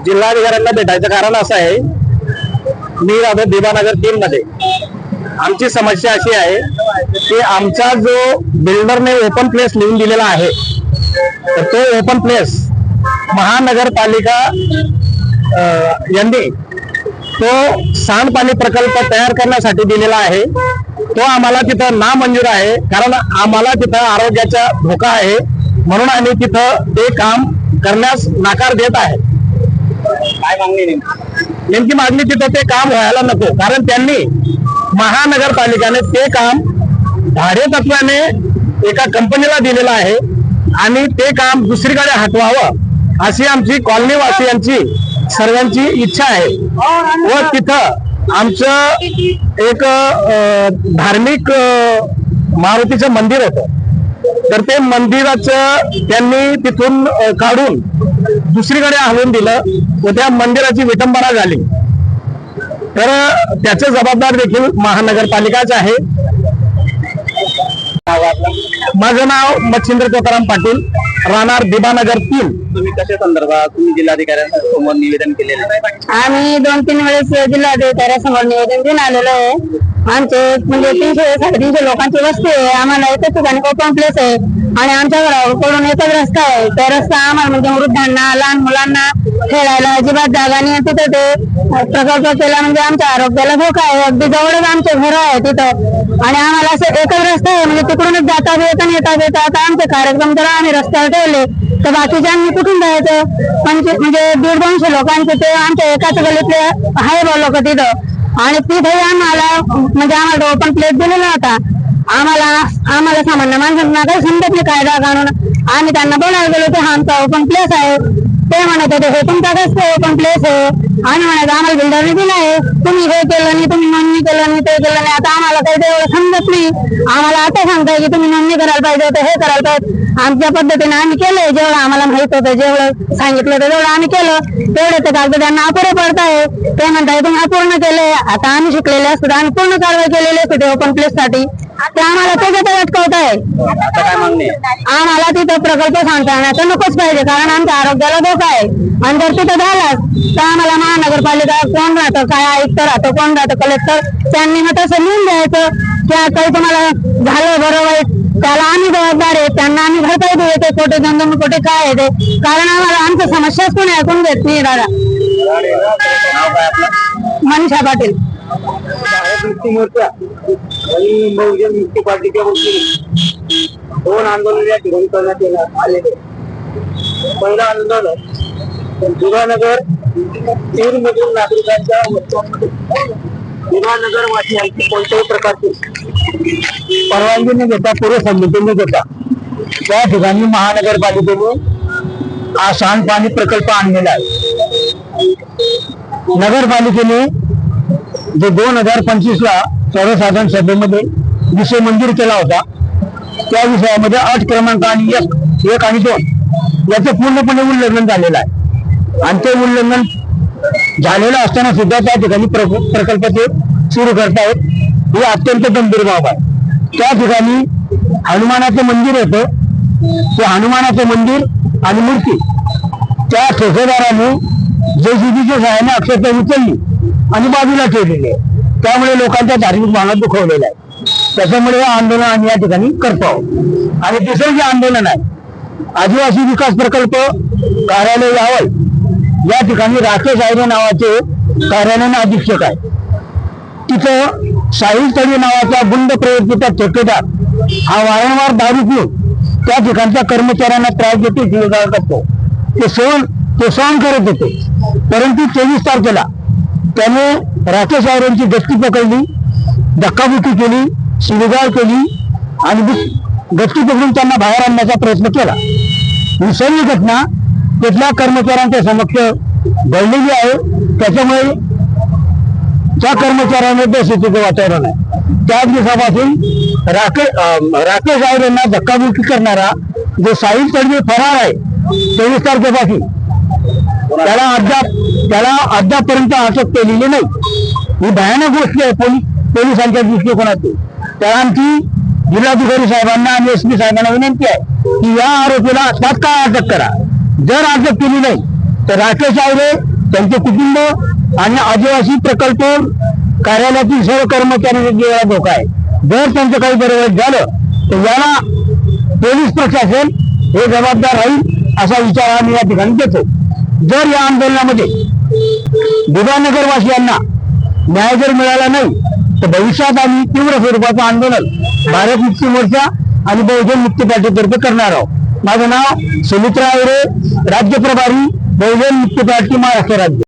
जिल्हाधिकाऱ्यांना भेटायचं कारण असं आहे, मी राहतो दिवानगर 3 मध्ये. आमची समस्या अशी आहे की आमचा जो बिल्डरने ओपन प्लेस लिहून दिलेला आहे, तर तो ओपन प्लेस महानगरपालिका यांनी तो सांडपाणी प्रकल्प तयार करण्यासाठी दिलेला आहे. तो आम्हाला तिथं नामंजूर आहे, कारण आम्हाला तिथं आरोग्याचा धोका आहे, म्हणून आम्ही तिथं ते काम करण्यास नकार देत आहे. काय मागणी नेमकी मागणी तिथं ते काम व्हायला नको, कारण त्यांनी महानगरपालिकेने ते काम भाडेतत्वाने एका कंपनीला दिलेलं आहे आणि ते काम दुसरीकडे हटवावं अशी आमची कॉलनीवासियांची सर्वांची इच्छा आहे. व तिथं आमचं एक धार्मिक मारुतीचं मंदिर होतं, तर ते मंदिराचं त्यांनी तिथून काढून दुसरीकडे हलवून दिलं व त्या मंदिराची विटंबना झाली. तर त्याचे जबाबदार देखील महानगरपालिकाच आहे. माझं नाव मच्छिंद्र तुकाराम पाटील, राहणार दिबानगर 3. तुम्ही कशा संदर्भात तुम्ही जिल्हाधिकाऱ्यांसमोर निवेदन केलेलं आहे? आम्ही 2-3 वेळेस जिल्हाधिकाऱ्यासमोर निवेदन देऊन आलेलो आहे. आमचे म्हणजे 300-350 लोकांची वस्ती आहे. आम्हाला एकच ठिकाणी ओपन प्लेस आहे आणि आमच्या घराकडून एकच रस्ता आहे. तो रस्ता आम्हाला म्हणजे वृद्धांना, लहान मुलांना खेळायला अजिबात जागा नाही. तिथं ते प्रकल्प केला म्हणजे आमच्या आरोग्याला धोका आहे. अगदी जवळच आमचे घर आहे तिथं आणि आम्हाला असं एकच रस्ता आहे, म्हणजे तिकडूनच जाता येत आणि येता येता. आता आमचे कार्यक्रम जर आम्ही रस्त्यावर ठेवले तर बाकीच्यांनी कुठून जायचं? म्हणजे 150-200 लोकांचे ते आमच्या एकाच गलीतले आहे लोक तिथं, आणि तिथेही आम्हाला ओपन प्लेस दिलेला होता. आम्हाला सामान्य माणसांना काही समजत नाही कायदा कानून. आम्ही त्यांना बोलायला गेलो की हा आमचा ओपन प्लेस आहे. ते म्हणत होते हे तुमच्याकडेच ओपन प्लेस आहे. आणि म्हणायचं आम्हाला बिल्डरने दिला आहे, तुम्ही हे केलं नाही, तुम्ही नोंदणी केलं नाही, ते केलं नाही. आता आम्हाला काही तेवढं समजत नाही. आम्हाला आता सांगताय की तुम्ही नोंदणी करायला पाहिजे होतं, हे करायला पाहिजे. आमच्या पद्धतीने आम्ही केलंय, जेवढं आम्हाला माहित होतं, जेवढं सांगितलं होतं तेवढं आम्ही केलं. तेवढे ते कागद त्यांना अपुरे पडताय. ते म्हणताय तुम्ही अपूर्ण केले. आता आम्ही शिकलेले असतो, आम्ही पूर्ण कारवाई केलेली असते ते ओपन प्लेस साठी. ते आम्हाला त्याच्यात अटकवताय. आता काय मागणी? आम्हाला तिथं प्रकल्प सांगता नकोच पाहिजे, कारण आमच्या आरोग्याला धोका आहे. आणि जर तिथं झालाच तर आम्हाला महानगरपालिका कोण राहतं, काय आयुक्त राहतं, कोण राहतं, कलेक्टर, त्यांनी मग तसं लिहून द्यायचं की काही तुम्हाला झालं बरं वाईट त्याला आम्ही जबाबदार आहे. त्यांना आम्ही भरपाई देते, कोटी 2-2 कोटी काय आहे ते, कारण आम्हाला आमच्या समस्याच कोणी ऐकून घेत नाही. दादा मनीषा पाटील. आणि बहुजन मुक्ती पार्टीच्या वतीने 2 आंदोलन या ठिकाणी करण्यात आलेले. पहिलं आंदोलन दिवानगर 3 मधील नागरिकांच्या दिवानगर वासियांची कोणत्याही प्रकारची परवानगी न घेता, पूर्व संमती न घेता त्या ठिकाणी महानगरपालिकेने हा सांडपाणी प्रकल्प आणलेला आहे. नगरपालिकेने जो 2025ला सर्वसाधारण सभेमध्ये विषय मंजूर केला होता, त्या विषयामध्ये 8 क्रमांक आणि 1 आणि 2 याचं पूर्णपणे उल्लंघन झालेलं आहे. आणि ते उल्लंघन झालेलं असताना सुद्धा त्या ठिकाणी प्रकल्प ते सुरू करतायत. ही अत्यंत गंभीर बाब आहे. त्या ठिकाणी हनुमानाचं मंदिर होतं, ते हनुमानाचं मंदिर आणि मूर्ती त्या ठेकेदाराने JCBच्या सहाय्याने अक्षरशः उचलली आणि बाजूला ठेवलेली आहे. त्यामुळे लोकांच्या धार्मिक भावना दुखवलेल्या आहे. त्याच्यामुळे हे आंदोलन आम्ही या ठिकाणी करतो. आणि दुसरं जे आंदोलन आहे, आदिवासी विकास प्रकल्प कार्यालय यावल या ठिकाणी राकेश आयरे नावाचे कार्यालयीन अधीक्षक आहे. तिथं साहिल तळी नावाचा गुंड प्रवृत्तीचा ठेकेदार हा वारंवार दारू पिऊन त्या ठिकाणच्या कर्मचाऱ्यांना त्रास देतो, शिवीगाळ करतो. ते सहन करत होते. परंतु 23 तारखेला त्याने राकेश आयरेंची गस्ती पकडली, धक्काबुक्की केली, शिवीगाळ केली आणि गस्ती पकडून त्यांना बाहेर आणण्याचा प्रयत्न केला. ही सर्व घटना तिथल्या कर्मचाऱ्यांच्या समक्ष घडलेली आहे. त्याच्यामुळे त्या कर्मचाऱ्यांना दहशतीचं वातावरण आहे. त्याच दिवसापासून राकेश आयरेंना धक्काबुक्की करणारा जो साहिल तडवी फरार आहे 23 तारखेपासून, त्याला अद्यापर्यंत अटक केलेली नाही. ही भयानक गोष्ट आहे पोलिसांच्या दृष्टिकोनातून. तर आमची जिल्हाधिकारी साहेबांना आणि SP साहेबांना विनंती आहे की या आरोपीला तात्काळ अटक करा. जर अटक केली नाही तर राकेश आवळे, त्यांचे कुटुंब आणि आदिवासी प्रकल्प कार्यालयातील सर्व कर्मचाऱ्यांचा जीवाला धोका आहे. जर त्यांचं काही बरोबर झालं तर याला पोलीस प्रशासन हे जबाबदार राहील असा विचार आम्ही या ठिकाणी देतो. जर या आंदोलनामध्ये बुधानगरवासियांना न्याय जर मिळाला नाही तर भविष्यात आम्ही तीव्र स्वरूपाचं आंदोलन भारत मुक्ती मोर्चा आणि बहुजन मुक्ती पार्टीतर्फे करणार आहोत. माझं नाव सुमित्रा आवळे, राज्य प्रभारी बहुजन मुक्ती पार्टी महाराष्ट्र राज्य.